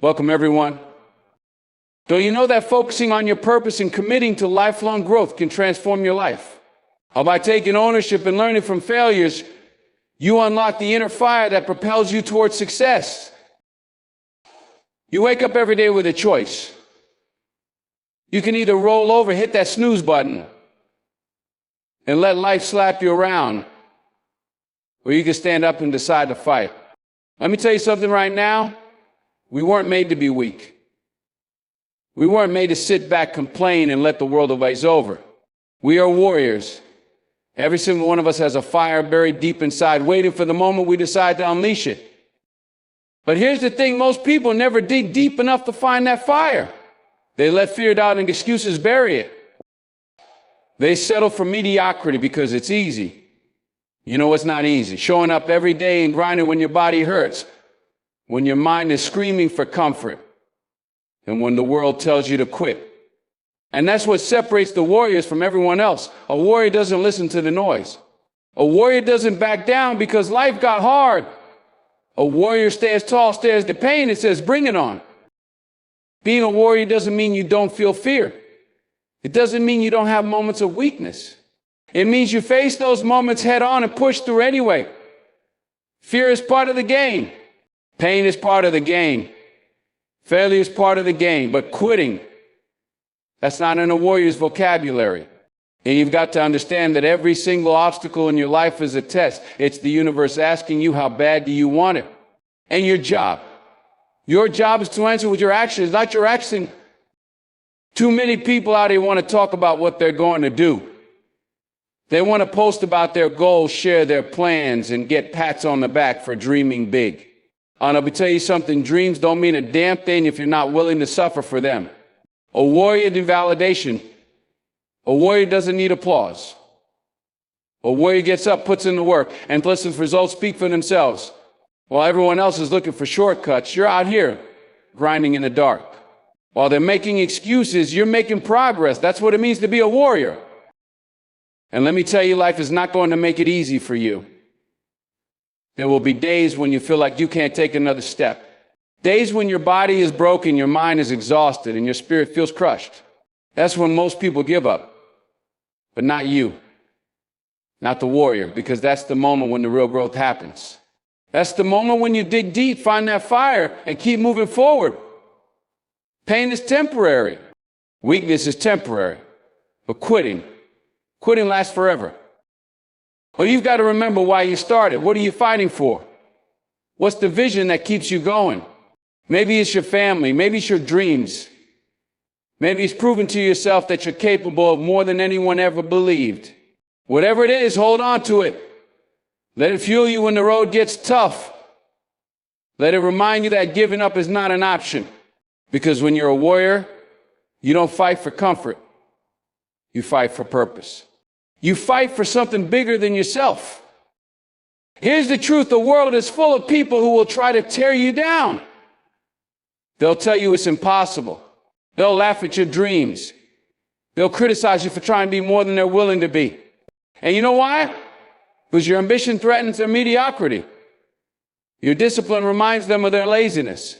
Welcome, everyone. Do you know that focusing on your purpose and committing to lifelong growth can transform your life? How by taking ownership and learning from failures, you unlock the inner fire that propels you towards success. You wake up every day with a choice. You can either roll over, hit that snooze button, and let life slap you around, or you can stand up and decide to fight. Let me tell you something right now. We weren't made to be weak. We weren't made to sit back, complain, and let the world glaze over. We are warriors. Every single one of us has a fire buried deep inside, waiting for the moment we decide to unleash it. But here's the thing, most people never dig deep enough to find that fire. They let fear, doubt, and excuses bury it. They settle for mediocrity because it's easy. You know it's not easy. Showing up every day and grinding when your body hurts, when your mind is screaming for comfort, and when the world tells you to quit. And that's what separates the warriors from everyone else. A warrior doesn't listen to the noise. A warrior doesn't back down because life got hard. A warrior stands tall, stares the pain, and says, bring it on. Being a warrior doesn't mean you don't feel fear. It doesn't mean you don't have moments of weakness. It means you face those moments head on and push through anyway. Fear is part of the game. Pain is part of the game. Failure is part of the game. But quitting, that's not in a warrior's vocabulary. And you've got to understand that every single obstacle in your life is a test. It's the universe asking you, how bad do you want it? And your job is to answer with your actions, not your action. Too many people out here want to talk about what they're going to do. They want to post about their goals, share their plans, and get pats on the back for dreaming big. And let me tell you something, dreams don't mean a damn thing if you're not willing to suffer for them. A warrior needs validation. A warrior doesn't need applause. A warrior gets up, puts in the work, and lets the results speak for themselves. While everyone else is looking for shortcuts, you're out here grinding in the dark. While they're making excuses, you're making progress. That's what it means to be a warrior. And let me tell you, life is not going to make it easy for you. There will be days when you feel like you can't take another step. Days when your body is broken, your mind is exhausted, and your spirit feels crushed. That's when most people give up. But not you. Not the warrior, because that's the moment when the real growth happens. That's the moment when you dig deep, find that fire, and keep moving forward. Pain is temporary. Weakness is temporary. But quitting lasts forever. Well, you've got to remember why you started. What are you fighting for? What's the vision that keeps you going? Maybe it's your family. Maybe it's your dreams. Maybe it's proving to yourself that you're capable of more than anyone ever believed. Whatever it is, hold on to it. Let it fuel you when the road gets tough. Let it remind you that giving up is not an option. Because when you're a warrior, you don't fight for comfort. You fight for purpose. You fight for something bigger than yourself. Here's the truth. The world is full of people who will try to tear you down. They'll tell you it's impossible. They'll laugh at your dreams. They'll criticize you for trying to be more than they're willing to be. And you know why? Because your ambition threatens their mediocrity. Your discipline reminds them of their laziness.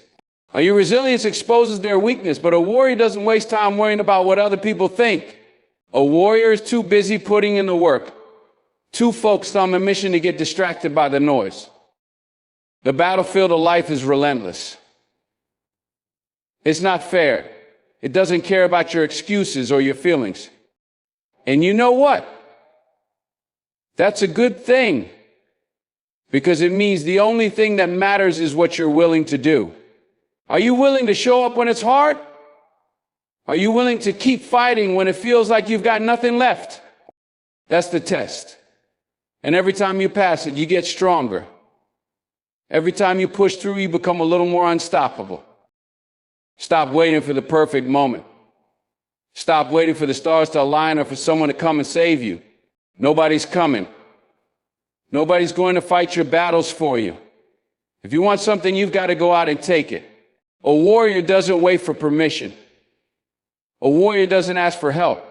Your resilience exposes their weakness. But a warrior doesn't waste time worrying about what other people think. A warrior is too busy putting in the work, too focused on the mission to get distracted by the noise. The battlefield of life is relentless. It's not fair. It doesn't care about your excuses or your feelings. And you know what? That's a good thing, because it means the only thing that matters is what you're willing to do. Are you willing to show up when it's hard? Are you willing to keep fighting when it feels like you've got nothing left? That's the test. And every time you pass it, you get stronger. Every time you push through, you become a little more unstoppable. Stop waiting for the perfect moment. Stop waiting for the stars to align or for someone to come and save you. Nobody's coming. Nobody's going to fight your battles for you. If you want something, you've got to go out and take it. A warrior doesn't wait for permission. A warrior doesn't ask for help.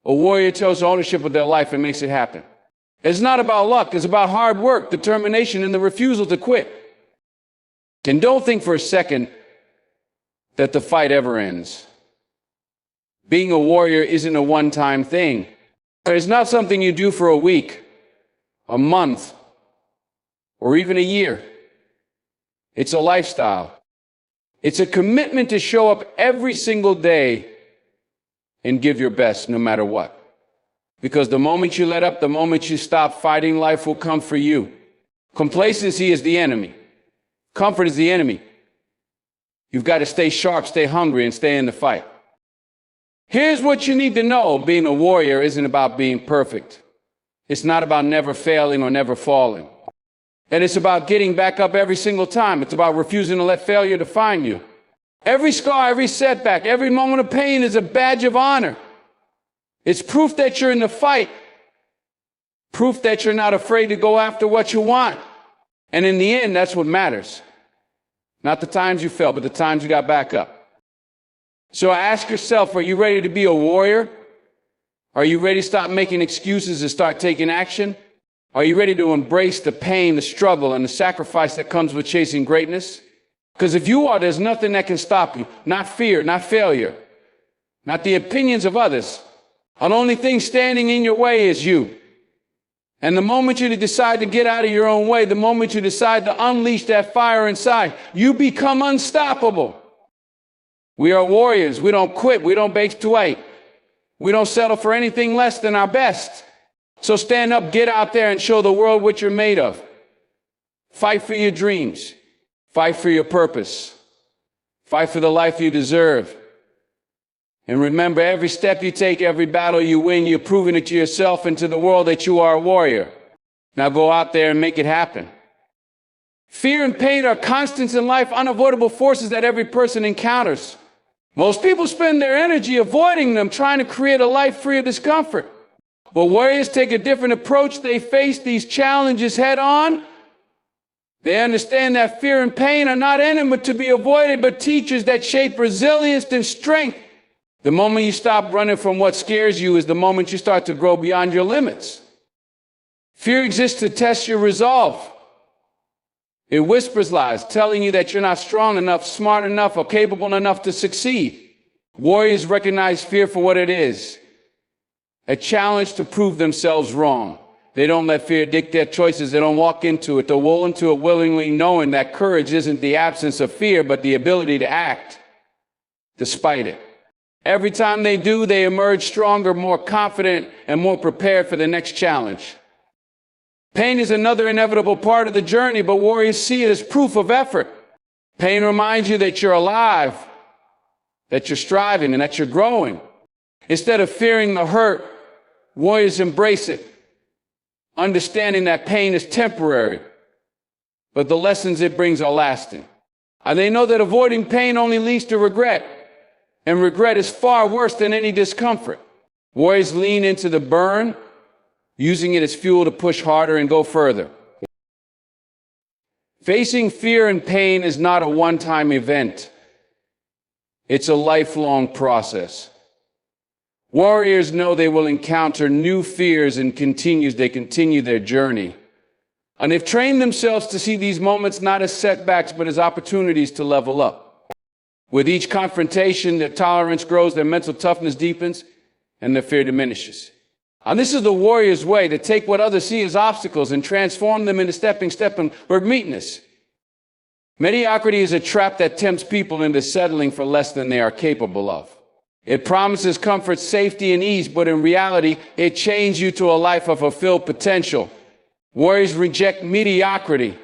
A warrior takes ownership of their life and makes it happen. It's not about luck. It's about hard work, determination, and the refusal to quit. And don't think for a second that the fight ever ends. Being a warrior isn't a one-time thing. It's not something you do for a week, a month, or even a year. It's a lifestyle. It's a commitment to show up every single day and give your best no matter what. Because the moment you let up, the moment you stop fighting, life will come for you. Complacency is the enemy. Comfort is the enemy. You've got to stay sharp, stay hungry, and stay in the fight. Here's what you need to know. Being a warrior isn't about being perfect. It's not about never failing or never falling. And it's about getting back up every single time. It's about refusing to let failure define you. Every scar, every setback, every moment of pain is a badge of honor. It's proof that you're in the fight. Proof that you're not afraid to go after what you want. And in the end, that's what matters. Not the times you fell, but the times you got back up. So ask yourself, are you ready to be a warrior? Are you ready to stop making excuses and start taking action? Are you ready to embrace the pain, the struggle, and the sacrifice that comes with chasing greatness? Because if you are, there's nothing that can stop you. Not fear, not failure, not the opinions of others. The only thing standing in your way is you. And the moment you decide to get out of your own way, the moment you decide to unleash that fire inside, you become unstoppable. We are warriors. We don't quit. We don't bake to wait. We don't settle for anything less than our best. So stand up, get out there, and show the world what you're made of. Fight for your dreams. Fight for your purpose. Fight for the life you deserve. And remember, every step you take, every battle you win, you're proving it to yourself and to the world that you are a warrior. Now go out there and make it happen. Fear and pain are constants in life, unavoidable forces that every person encounters. Most people spend their energy avoiding them, trying to create a life free of discomfort. But warriors take a different approach. They face these challenges head on. They understand that fear and pain are not enemies to be avoided, but teachers that shape resilience and strength. The moment you stop running from what scares you is the moment you start to grow beyond your limits. Fear exists to test your resolve. It whispers lies, telling you that you're not strong enough, smart enough, or capable enough to succeed. Warriors recognize fear for what it is. A challenge to prove themselves wrong. They don't let fear dictate their choices. They don't walk into it. They roll into it willingly, knowing that courage isn't the absence of fear, but the ability to act despite it. Every time they do, they emerge stronger, more confident, and more prepared for the next challenge. Pain is another inevitable part of the journey, but warriors see it as proof of effort. Pain reminds you that you're alive, that you're striving, and that you're growing. Instead of fearing the hurt, warriors embrace it, understanding that pain is temporary, but the lessons it brings are lasting. And they know that avoiding pain only leads to regret, and regret is far worse than any discomfort. Warriors lean into the burn, using it as fuel to push harder and go further. Facing fear and pain is not a one-time event. It's a lifelong process. Warriors know they will encounter new fears and they continue their journey. And they've trained themselves to see these moments not as setbacks, but as opportunities to level up. With each confrontation, their tolerance grows, their mental toughness deepens, and their fear diminishes. And this is the warrior's way, to take what others see as obstacles and transform them into stepping stone for greatness. Mediocrity is a trap that tempts people into settling for less than they are capable of. It promises comfort, safety, and ease, but in reality, it chains you to a life of fulfilled potential. Warriors reject mediocrity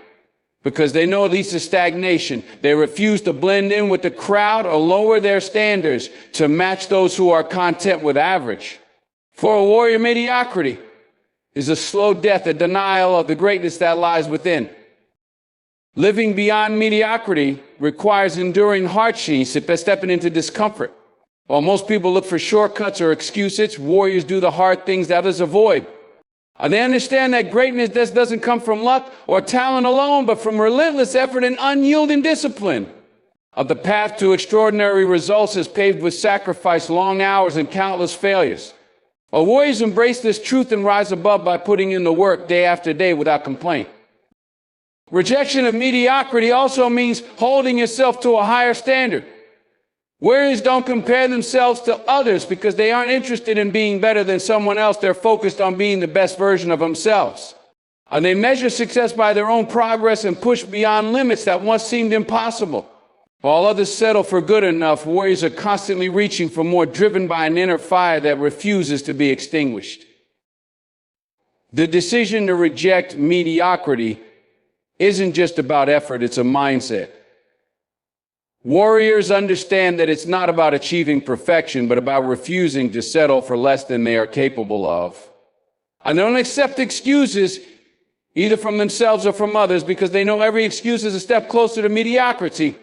because they know it leads to stagnation. They refuse to blend in with the crowd or lower their standards to match those who are content with average. For a warrior, mediocrity is a slow death, a denial of the greatness that lies within. Living beyond mediocrity requires enduring hardships, stepping into discomfort. While most people look for shortcuts or excuses, warriors do the hard things that others avoid. And they understand that greatness doesn't come from luck or talent alone, but from relentless effort and unyielding discipline. The path to extraordinary results is paved with sacrifice, long hours, and countless failures. Warriors embrace this truth and rise above by putting in the work day after day without complaint. Rejection of mediocrity also means holding yourself to a higher standard. Warriors don't compare themselves to others because they aren't interested in being better than someone else. They're focused on being the best version of themselves. And they measure success by their own progress and push beyond limits that once seemed impossible. While others settle for good enough, warriors are constantly reaching for more, driven by an inner fire that refuses to be extinguished. The decision to reject mediocrity isn't just about effort, it's a mindset. Warriors understand that it's not about achieving perfection, but about refusing to settle for less than they are capable of. And they don't accept excuses, either from themselves or from others, because they know every excuse is a step closer to mediocrity.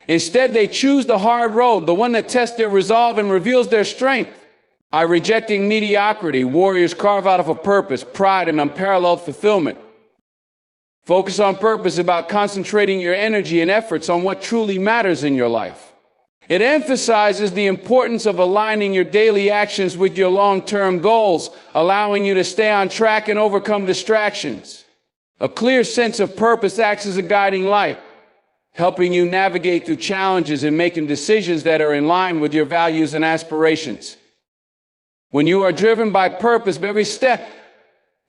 Instead, they choose the hard road, the one that tests their resolve and reveals their strength. By rejecting mediocrity, warriors carve out of a purpose, pride, and unparalleled fulfillment. Focus on purpose about concentrating your energy and efforts on what truly matters in your life. It emphasizes the importance of aligning your daily actions with your long-term goals, allowing you to stay on track and overcome distractions. A clear sense of purpose acts as a guiding light, helping you navigate through challenges and making decisions that are in line with your values and aspirations. When you are driven by purpose, every step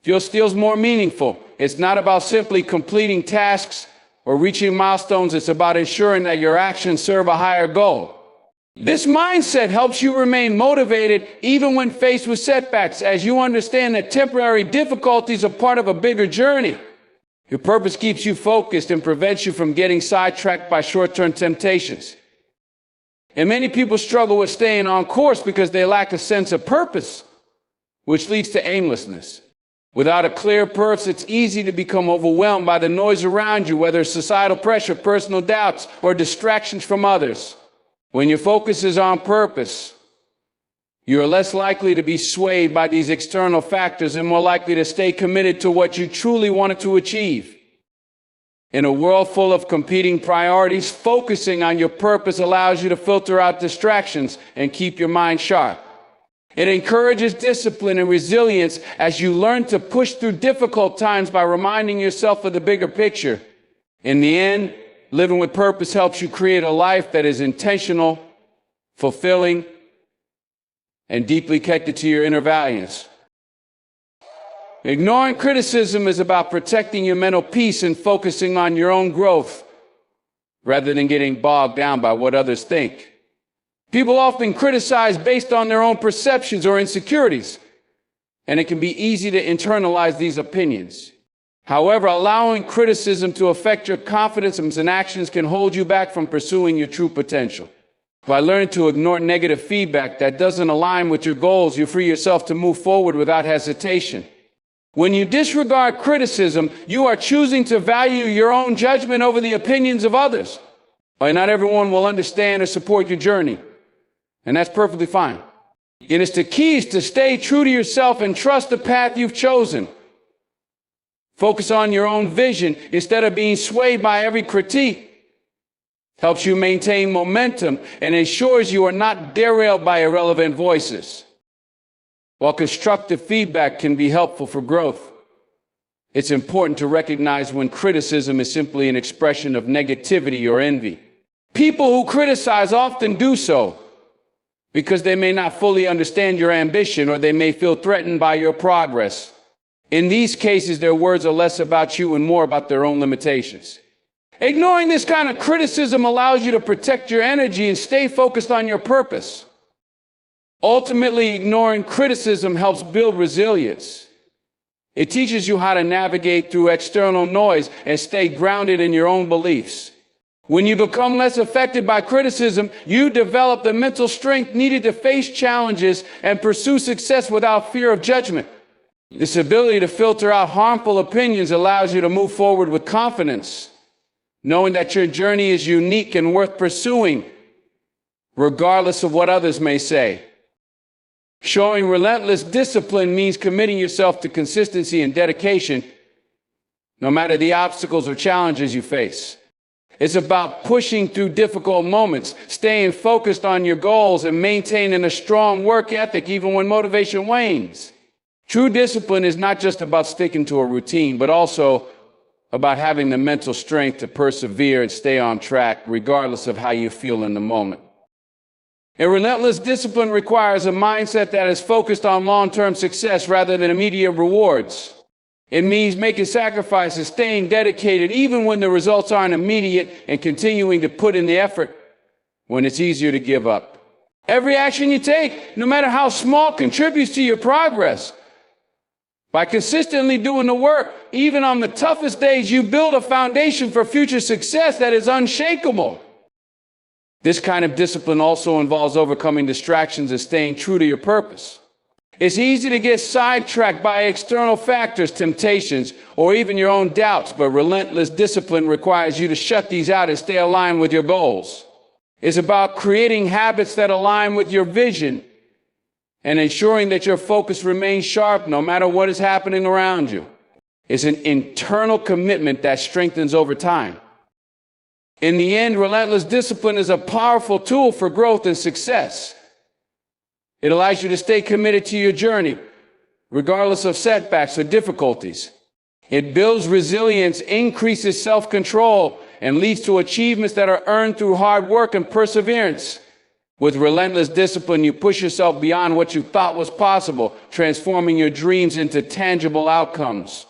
feels more meaningful. It's not about simply completing tasks or reaching milestones. It's about ensuring that your actions serve a higher goal. This mindset helps you remain motivated even when faced with setbacks, as you understand that temporary difficulties are part of a bigger journey. Your purpose keeps you focused and prevents you from getting sidetracked by short-term temptations. And many people struggle with staying on course because they lack a sense of purpose, which leads to aimlessness. Without a clear purpose, it's easy to become overwhelmed by the noise around you, whether it's societal pressure, personal doubts, or distractions from others. When your focus is on purpose, you are less likely to be swayed by these external factors and more likely to stay committed to what you truly wanted to achieve. In a world full of competing priorities, focusing on your purpose allows you to filter out distractions and keep your mind sharp. It encourages discipline and resilience as you learn to push through difficult times by reminding yourself of the bigger picture. In the end, living with purpose helps you create a life that is intentional, fulfilling, and deeply connected to your inner values. Ignoring criticism is about protecting your mental peace and focusing on your own growth rather than getting bogged down by what others think. People often criticize based on their own perceptions or insecurities, and it can be easy to internalize these opinions. However, allowing criticism to affect your confidence and actions can hold you back from pursuing your true potential. By learning to ignore negative feedback that doesn't align with your goals, you free yourself to move forward without hesitation. When you disregard criticism, you are choosing to value your own judgment over the opinions of others. While not everyone will understand or support your journey, and that's perfectly fine. And it's the key is to stay true to yourself and trust the path you've chosen. Focus on your own vision instead of being swayed by every critique. Helps you maintain momentum and ensures you are not derailed by irrelevant voices. While constructive feedback can be helpful for growth, it's important to recognize when criticism is simply an expression of negativity or envy. People who criticize often do so because they may not fully understand your ambition or they may feel threatened by your progress. In these cases, their words are less about you and more about their own limitations. Ignoring this kind of criticism allows you to protect your energy and stay focused on your purpose. Ultimately, ignoring criticism helps build resilience. It teaches you how to navigate through external noise and stay grounded in your own beliefs. When you become less affected by criticism, you develop the mental strength needed to face challenges and pursue success without fear of judgment. This ability to filter out harmful opinions allows you to move forward with confidence, knowing that your journey is unique and worth pursuing, regardless of what others may say. Showing relentless discipline means committing yourself to consistency and dedication, no matter the obstacles or challenges you face. It's about pushing through difficult moments, staying focused on your goals, and maintaining a strong work ethic even when motivation wanes. True discipline is not just about sticking to a routine, but also about having the mental strength to persevere and stay on track, regardless of how you feel in the moment. A relentless discipline requires a mindset that is focused on long-term success rather than immediate rewards. It means making sacrifices, staying dedicated even when the results aren't immediate, and continuing to put in the effort when it's easier to give up. Every action you take, no matter how small, contributes to your progress. By consistently doing the work, even on the toughest days, you build a foundation for future success that is unshakable. This kind of discipline also involves overcoming distractions and staying true to your purpose. It's easy to get sidetracked by external factors, temptations, or even your own doubts, but relentless discipline requires you to shut these out and stay aligned with your goals. It's about creating habits that align with your vision and ensuring that your focus remains sharp no matter what is happening around you. It's an internal commitment that strengthens over time. In the end, relentless discipline is a powerful tool for growth and success. It allows you to stay committed to your journey, regardless of setbacks or difficulties. It builds resilience, increases self-control, and leads to achievements that are earned through hard work and perseverance. With relentless discipline, you push yourself beyond what you thought was possible, transforming your dreams into tangible outcomes.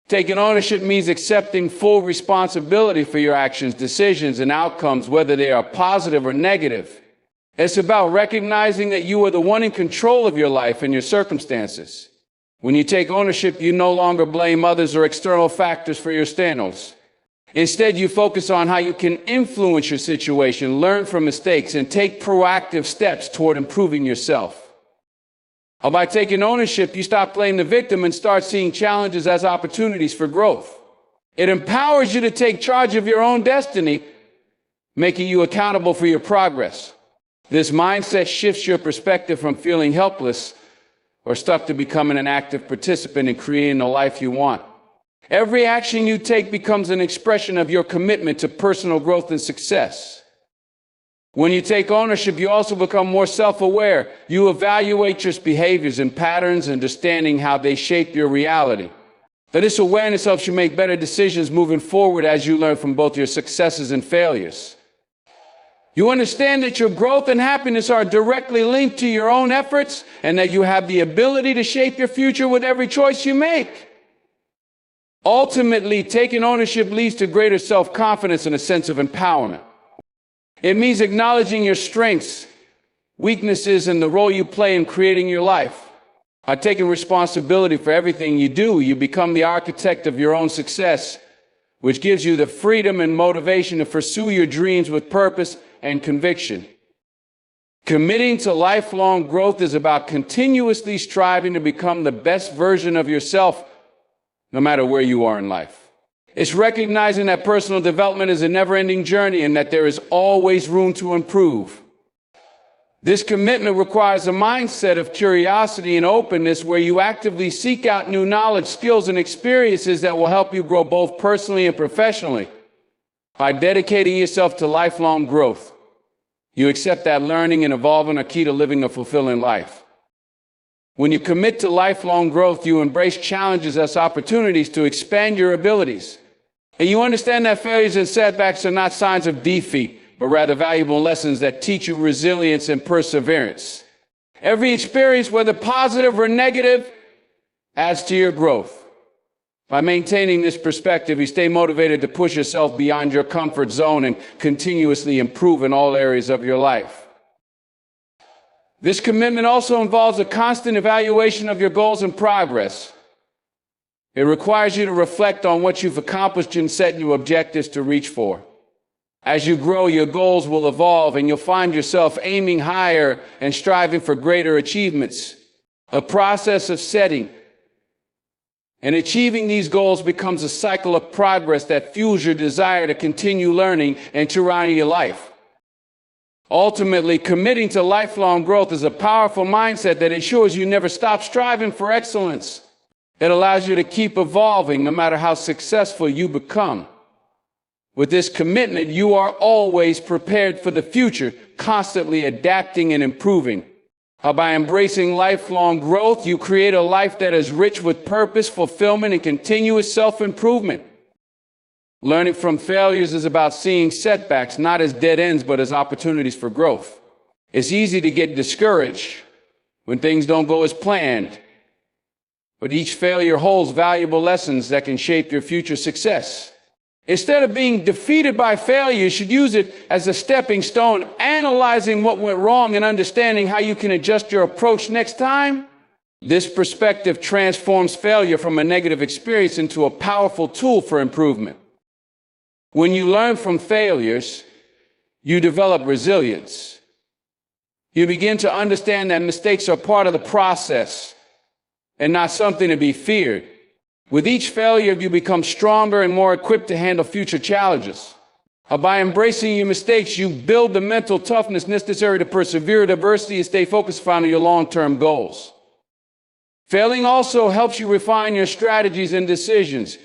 Taking ownership means accepting full responsibility for your actions, decisions, and outcomes, whether they are positive or negative. It's about recognizing that you are the one in control of your life and your circumstances. When you take ownership, you no longer blame others or external factors for your standards. Instead, you focus on how you can influence your situation, learn from mistakes, and take proactive steps toward improving yourself. By taking ownership, you stop playing the victim and start seeing challenges as opportunities for growth. It empowers you to take charge of your own destiny, making you accountable for your progress. This mindset shifts your perspective from feeling helpless or stuck to becoming an active participant in creating the life you want. Every action you take becomes an expression of your commitment to personal growth and success. When you take ownership, you also become more self-aware. You evaluate your behaviors and patterns, understanding how they shape your reality. This awareness helps you make better decisions moving forward as you learn from both your successes and failures. You understand that your growth and happiness are directly linked to your own efforts, and that you have the ability to shape your future with every choice you make. Ultimately, taking ownership leads to greater self-confidence and a sense of empowerment. It means acknowledging your strengths, weaknesses, and the role you play in creating your life. By taking responsibility for everything you do, you become the architect of your own success, which gives you the freedom and motivation to pursue your dreams with purpose and conviction. Committing to lifelong growth is about continuously striving to become the best version of yourself, no matter where you are in life. It's recognizing that personal development is a never-ending journey and that there is always room to improve. This commitment requires a mindset of curiosity and openness, where you actively seek out new knowledge, skills, and experiences that will help you grow both personally and professionally. By dedicating yourself to lifelong growth, you accept that learning and evolving are key to living a fulfilling life. When you commit to lifelong growth, you embrace challenges as opportunities to expand your abilities. And you understand that failures and setbacks are not signs of defeat, but rather valuable lessons that teach you resilience and perseverance. Every experience, whether positive or negative, adds to your growth. By maintaining this perspective, you stay motivated to push yourself beyond your comfort zone and continuously improve in all areas of your life. This commitment also involves a constant evaluation of your goals and progress. It requires you to reflect on what you've accomplished and set new objectives to reach for. As you grow, your goals will evolve, and you'll find yourself aiming higher and striving for greater achievements. A process of setting and achieving these goals becomes a cycle of progress that fuels your desire to continue learning and to run your life. Ultimately, committing to lifelong growth is a powerful mindset that ensures you never stop striving for excellence. It allows you to keep evolving no matter how successful you become. With this commitment, you are always prepared for the future, constantly adapting and improving. By embracing lifelong growth, you create a life that is rich with purpose, fulfillment, and continuous self-improvement. Learning from failures is about seeing setbacks not as dead ends, but as opportunities for growth. It's easy to get discouraged when things don't go as planned, but each failure holds valuable lessons that can shape your future success. Instead of being defeated by failure, you should use it as a stepping stone, analyzing what went wrong and understanding how you can adjust your approach next time. This perspective transforms failure from a negative experience into a powerful tool for improvement. When you learn from failures, you develop resilience. You begin to understand that mistakes are part of the process and not something to be feared. With each failure, you become stronger and more equipped to handle future challenges. By embracing your mistakes, you build the mental toughness necessary to persevere with adversity and stay focused on your long-term goals. Failing also helps you refine your strategies and decisions.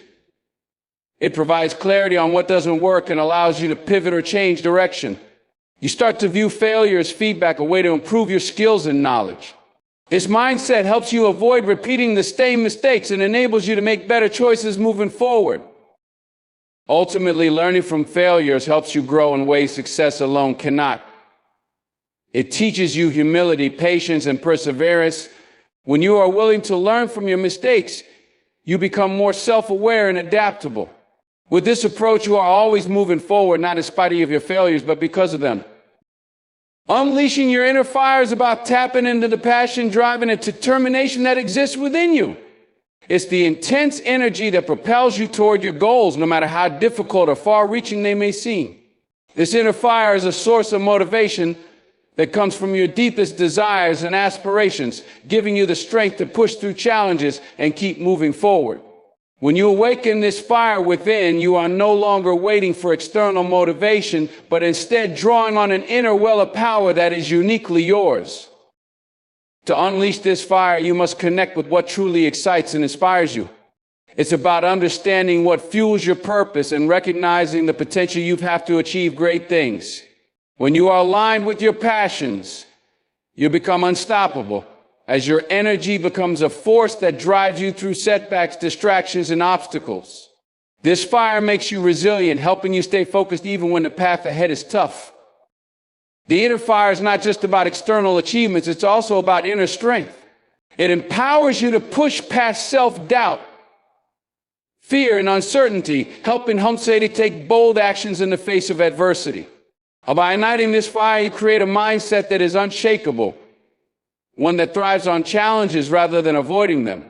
It provides clarity on what doesn't work and allows you to pivot or change direction. You start to view failure as feedback, a way to improve your skills and knowledge. This mindset helps you avoid repeating the same mistakes and enables you to make better choices moving forward. Ultimately, learning from failures helps you grow in ways success alone cannot. It teaches you humility, patience, and perseverance. When you are willing to learn from your mistakes, you become more self-aware and adaptable. With this approach, you are always moving forward, not in spite of your failures, but because of them. Unleashing your inner fire is about tapping into the passion, drive, and determination that exists within you. It's the intense energy that propels you toward your goals, no matter how difficult or far-reaching they may seem. This inner fire is a source of motivation that comes from your deepest desires and aspirations, giving you the strength to push through challenges and keep moving forward. When you awaken this fire within, you are no longer waiting for external motivation, but instead drawing on an inner well of power that is uniquely yours. To unleash this fire, you must connect with what truly excites and inspires you. It's about understanding what fuels your purpose and recognizing the potential you have to achieve great things. When you are aligned with your passions, you become unstoppable, as your energy becomes a force that drives you through setbacks, distractions, and obstacles. This fire makes you resilient, helping you stay focused even when the path ahead is tough. The inner fire is not just about external achievements, it's also about inner strength. It empowers you to push past self-doubt, fear, and uncertainty, helping you to take bold actions in the face of adversity. By igniting this fire, you create a mindset that is unshakable, one that thrives on challenges rather than avoiding them.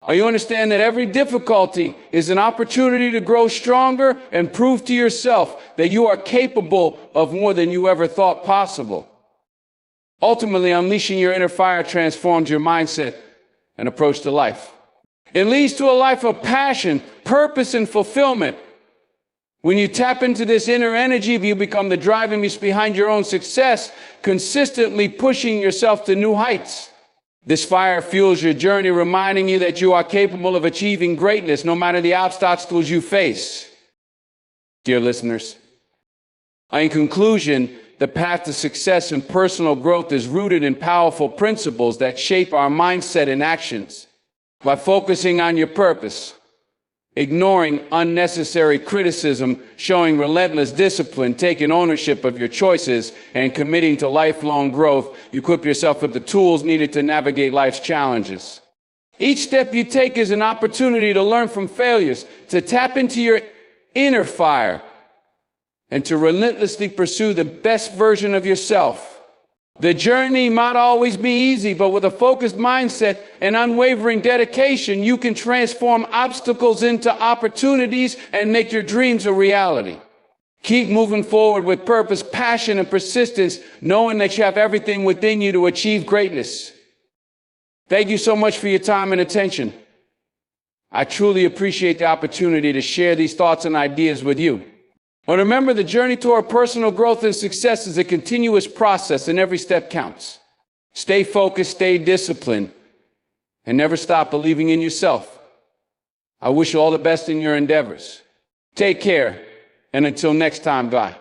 You understand that every difficulty is an opportunity to grow stronger and prove to yourself that you are capable of more than you ever thought possible. Ultimately, unleashing your inner fire transforms your mindset and approach to life. It leads to a life of passion, purpose, and fulfillment. When you tap into this inner energy, you become the driving force behind your own success, consistently pushing yourself to new heights. This fire fuels your journey, reminding you that you are capable of achieving greatness no matter the obstacles you face. Dear listeners, in conclusion, the path to success and personal growth is rooted in powerful principles that shape our mindset and actions. By focusing on your purpose, ignoring unnecessary criticism, showing relentless discipline, taking ownership of your choices, and committing to lifelong growth, you equip yourself with the tools needed to navigate life's challenges. Each step you take is an opportunity to learn from failures, to tap into your inner fire, and to relentlessly pursue the best version of yourself. The journey might always be easy, but with a focused mindset and unwavering dedication, you can transform obstacles into opportunities and make your dreams a reality. Keep moving forward with purpose, passion, and persistence, knowing that you have everything within you to achieve greatness. Thank you so much for your time and attention. I truly appreciate the opportunity to share these thoughts and ideas with you. But remember, the journey toward personal growth and success is a continuous process, and every step counts. Stay focused, stay disciplined, and never stop believing in yourself. I wish you all the best in your endeavors. Take care, and until next time, bye.